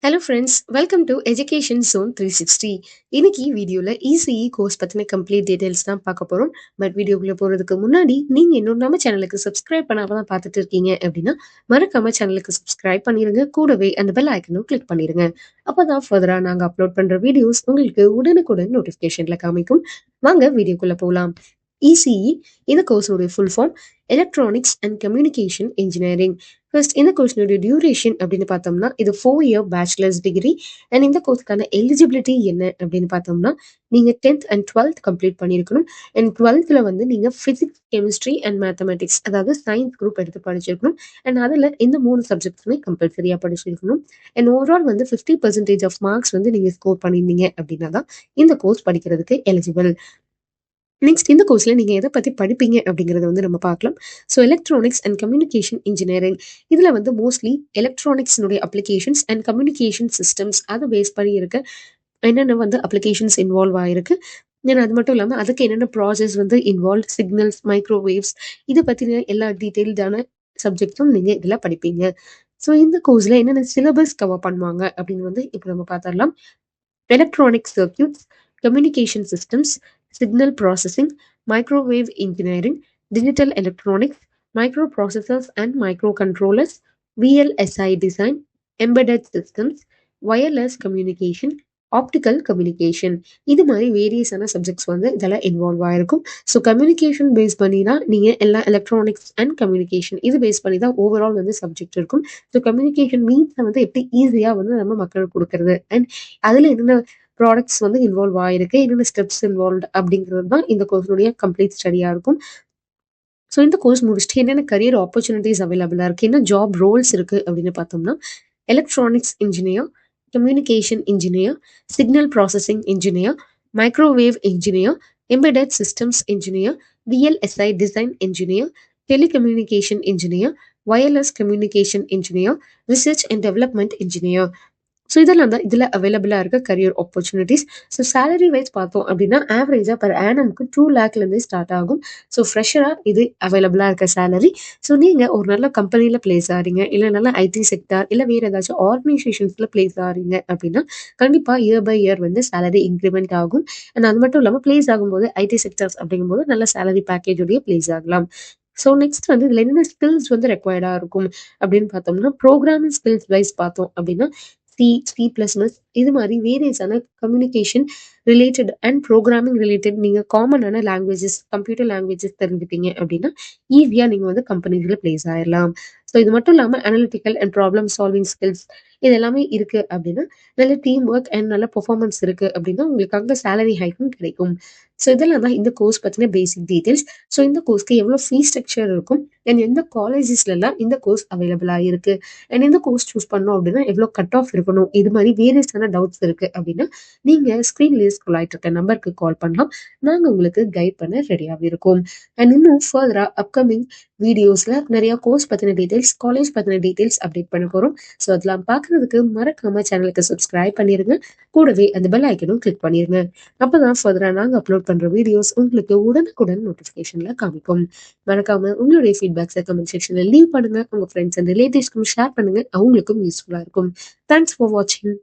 Hello friends, welcome to education zone 360. இன்னைக்கு வீடியோவில் ECE course பற்றின கம்ப்ளீட் டீடைல்ஸ் தான் பார்க்க போகிறோம். பட் வீடியோக்குள்ளே போகிறதுக்கு முன்னாடி நீங்கள் இன்னும் நம்ம சேனலுக்கு சப்ஸ்கிரைப் பண்ணாமல் தான் பார்த்துட்டு இருக்கீங்க அப்படின்னா மறக்காம சேனலுக்கு சப்ஸ்கிரைப் பண்ணிடுங்க. கூடவே அந்த பெல் ஐக்கனும் கிளிக் பண்ணிடுங்க. அப்போ தான் ஃபர்தராக நாங்கள் அப்லோட் பண்ணுற வீடியோஸ் உங்களுக்கு உடனுக்குடன் நோட்டிஃபிகேஷனில் காமிக்கும். வாங்க வீடியோக்குள்ளே போகலாம். இசிஇ இந்த கோர்ஸோடைய full form electronics and communication engineering. First இந்த கோர்ஸ்னுடைய டியூரேஷன் அப்படின்னு பார்த்தோம்னா இது 4 இயர் பேச்சுலர்ஸ் டிகிரி. அண்ட் இந்த கோர்ஸ்க்கான எலிஜிபிலிட்டி என்ன அப்படின்னு பார்த்தோம்னா நீங்கள் 10th அண்ட் 12th கம்ப்ளீட் பண்ணியிருக்கணும். அண்ட் 12th வந்து நீங்கள் ஃபிசிக்ஸ், கெமிஸ்ட்ரி அண்ட் மேத்தமெட்டிக்ஸ், அதாவது சயின்ஸ் குரூப் எடுத்து படிச்சிருக்கணும். அண்ட் அதில் இந்த 3 சப்ஜெக்ட்ஸுமே கம்பல்சரியாக படிச்சிருக்கணும். அண்ட் ஓவரால் வந்து 50% ஆஃப் மார்க்ஸ் வந்து நீங்கள் ஸ்கோர் பண்ணியிருந்தீங்க அப்படின்னா தான் இந்த கோர்ஸ் படிக்கிறதுக்கு எலிஜிபிள். நெக்ஸ்ட் இந்த கோர்ஸில் நீங்கள் எதை பற்றி படிப்பீங்க அப்படிங்கிறத வந்து நம்ம பார்க்கலாம். So electronics and communication engineering இதில் வந்து மோஸ்ட்லி எலக்ட்ரானிக்ஸினுடைய அப்ளிகேஷன்ஸ் அண்ட் கம்யூனிகேஷன் சிஸ்டம்ஸ் அதை பேஸ் பண்ணி இருக்க என்னென்ன வந்து அப்ளிகேஷன்ஸ் இன்வால்வ் ஆகிருக்கு. ஏன்னா அது மட்டும் இல்லாமல் அதுக்கு என்னென்ன ப்ராசஸ் வந்து இன்வால்வ், சிக்னல்ஸ், மைக்ரோவேவ்ஸ், இதை பற்றின எல்லா டீட்டெயில்டான சப்ஜெக்ட்ஸும் நீங்கள் இதில் படிப்பீங்க. ஸோ இந்த கோர்ஸில் என்னென்ன சிலபஸ் கவர் பண்ணுவாங்க அப்படின்னு வந்து இப்போ நம்ம பார்த்துடலாம். Electronic circuits, communication systems, signal processing, microwave engineering, digital electronics, microprocessors and microcontrollers, VLSI design, embedded systems, wireless communication, optical communication, இது மாதிரி வேரியஸான சப்ஜெக்ட்ஸ் வந்து இதெல்லாம் இன்வால்வ் ஆயிருக்கும். ஸோ கம்யூனிகேஷன் பேஸ் பண்ணி தான் நீங்கள் எல்லா எலக்ட்ரானிக்ஸ் அண்ட் கம்யூனிகேஷன் இது பேஸ் பண்ணி தான் ஓவரால் வந்து சப்ஜெக்ட் இருக்கும். ஸோ கம்யூனிகேஷன் மீன்ஸை வந்து எப்படி ஈஸியாக வந்து நம்ம மக்களுக்கு கொடுக்கறது, அண்ட் அதில் என்னென்ன ப்ராடக்ட்ஸ் வந்து இன்வால்வ் ஆயிருக்கு, என்னென்ன ஸ்டெப்ஸ் இன்வால்வ் அப்படிங்கிறது தான் இந்த கோர்ஸுடைய கம்ப்ளீட் ஸ்டடியாக இருக்கும். ஸோ இந்த கோர்ஸ் முடிச்சுட்டு என்னென்ன கரியர் ஆப்பர்ச்சுனிட்டிஸ் அவைலபிளாக இருக்குது, என்ன ஜாப் ரோல்ஸ் இருக்குது அப்படின்னு பார்த்தோம்னா electronics engineer, communication engineer, signal processing engineer, microwave engineer, embedded systems engineer, VLSI design engineer, telecommunication engineer, wireless communication engineer, research and development engineer. So இதெல்லாம் தான் இதில் அவைலபிளாக இருக்க career opportunities. So salary wise பார்த்தோம் அப்படின்னா ஆவரேஜாக பர் ஆனம்க்கு 2 லேக்லேருந்தே ஸ்டார்ட் ஆகும். ஸோ ஃப்ரெஷராக இது அவைலபிளாக இருக்க சேலரி. ஸோ நீங்கள் ஒரு நல்ல கம்பெனியில் பிளேஸ் ஆகிறீங்க, இல்லை நல்ல ஐடி செக்டார், இல்லை வேறு ஏதாச்சும் ஆர்கனைசேஷன்ஸில் பிளேஸ் ஆகிறீங்க அப்படின்னா கண்டிப்பாக இயர் பை இயர் வந்து சேலரி இன்க்ரிமெண்ட் ஆகும். அண்ட் அது மட்டும் இல்லாமல் பிளேஸ் ஆகும்போது ஐடி செக்டர்ஸ் அப்படிங்கும்போது நல்ல சேலரி பேக்கேஜோடைய பிளேஸ் ஆகலாம். ஸோ நெக்ஸ்ட் வந்து இதில் என்னென்ன ஸ்கில்ஸ் வந்து ரெக்வயர்டாக இருக்கும் அப்படின்னு பார்த்தோம்னா ப்ரோக்ராமிங் ஸ்கில்ஸ் வைஸ் பார்த்தோம் அப்படின்னா C++, இது மாதிரி வேரியஸான communication related and programming related நீங்கள் காமனான லாங்குவேஜஸ், கம்ப்யூட்டர் லாங்குவேஜஸ் தெரிஞ்சுட்டீங்க அப்படின்னா ஈஸியாக நீங்கள் வந்து கம்பெனிஸில் பிளேஸ் ஆயிடலாம். ஸோ இது மட்டும் இல்லாமல் analytical and problem solving skills இது எல்லாமே இருக்குது அப்படின்னா நல்ல டீம் ஒர்க் அண்ட் நல்ல பெர்ஃபார்மன்ஸ் இருக்குது அப்படின்னா உங்களுக்கு அங்கே சேலரி ஹைக்கும் கிடைக்கும். ஸோ இதெல்லாம் தான் இந்த கோர்ஸ் பற்றின பேசிக் டீட்டெயில்ஸ். ஸோ இந்த கோர்ஸ்க்கு எவ்வளோ ஃபீஸ் ஸ்ட்ரக்சர் இருக்கும், அண்ட் எந்த காலேஜஸ்லாம் இந்த கோர்ஸ் அவைலபிளாக இருக்குது, அண்ட் இந்த கோர்ஸ் சூஸ் பண்ணோம் அப்படின்னா எவ்வளோ கட் ஆஃப் இருக்கணும், இது மாதிரி வேரியஸான டவுட்ஸ் இருக்குது அப்படின்னா நீங்கள் ஸ்க்ரீன்லேயே ஸ்க்ரோல் ஆகிட்டு இருக்க நம்பருக்கு கால் பண்ணலாம். நாங்கள் உங்களுக்கு கைட் பண்ண ரெடியாகவே இருக்கோம். அண்ட் இன்னும் ஃபர்தராக அப்கமிங் வீடியோஸில் நிறையா கோர்ஸ் பற்றின டீட்டெயில்ஸ், காலேஜ் பற்றின டீட்டெயில்ஸ் அப்டேட் பண்ண போகிறோம். ஸோ அதெல்லாம் பார்க்குறதுக்கு மறக்காம சேனலுக்கு சப்ஸ்கிரைப் பண்ணிடுங்க. கூடவே அந்த பெல் ஐக்கனும் கிளிக் பண்ணிடுங்க. அப்போ தான் ஃபர்தராக நாங்கள் அப்லோட் பண்ணுற வீடியோஸ் உங்களுக்கு உடனுக்குடன் நோட்டிஃபிகேஷனில் காமிக்கும். மறக்காம உங்களுடைய ஃபீட்பேக்ஸை கமெண்ட் செக்ஷனில் லீவ் பண்ணுங்க. உங்கள் ஃப்ரெண்ட்ஸ் அண்ட் ரிலேட்டிவ்ஸ்க்கும் ஷேர் பண்ணுங்க, அவங்களுக்கும் யூஸ்ஃபுல்லாக இருக்கும். தேங்க்ஸ் ஃபார் வாட்சிங்.